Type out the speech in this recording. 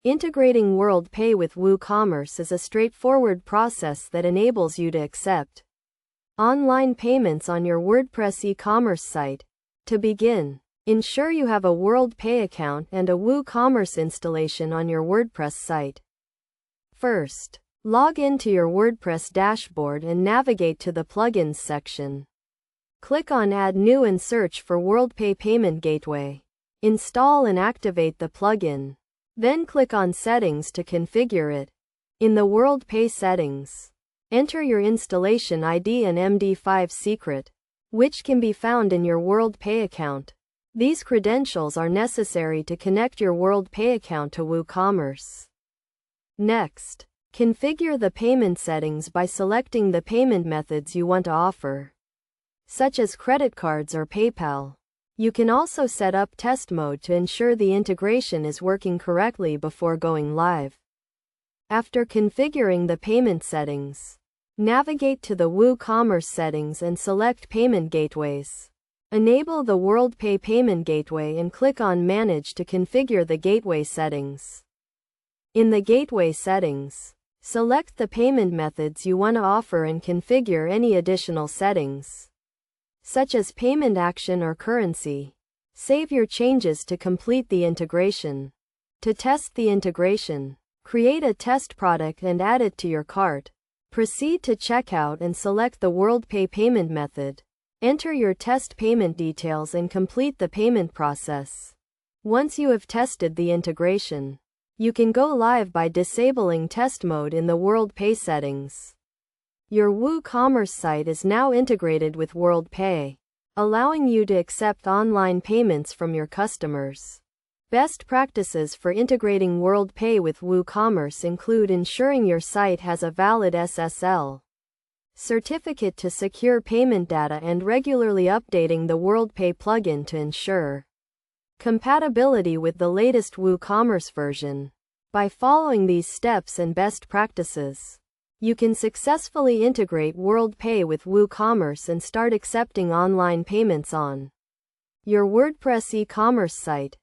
Integrating WorldPay with WooCommerce is a straightforward process that enables you to accept online payments on your WordPress e-commerce site. To begin, ensure you have a WorldPay account and a WooCommerce installation on your WordPress site. First, log into your WordPress dashboard and navigate to the Plugins section. Click on Add New and search for WorldPay Payment Gateway. Install and activate the plugin. Then click on Settings to configure it. In the WorldPay settings, enter your installation ID and MD5 secret, which can be found in your WorldPay account. These credentials are necessary to connect your WorldPay account to WooCommerce. Next, configure the payment settings by selecting the payment methods you want to offer, such as credit cards or PayPal. You can also set up test mode to ensure the integration is working correctly before going live. After configuring the payment settings, navigate to the WooCommerce settings and select Payment Gateways. Enable the WorldPay Payment Gateway and click on Manage to configure the gateway settings. In the gateway settings, select the payment methods you want to offer and configure any additional settings, such as payment action or currency. Save your changes to complete the integration. To test the integration, create a test product and add it to your cart. Proceed to checkout and select the WorldPay payment method. Enter your test payment details and complete the payment process. Once you have tested the integration, you can go live by disabling test mode in the WorldPay settings. Your WooCommerce site is now integrated with WorldPay, allowing you to accept online payments from your customers. Best practices for integrating WorldPay with WooCommerce include ensuring your site has a valid SSL certificate to secure payment data and regularly updating the WorldPay plugin to ensure compatibility with the latest WooCommerce version. By following these steps and best practices, you can successfully integrate WorldPay with WooCommerce and start accepting online payments on your WordPress e-commerce site.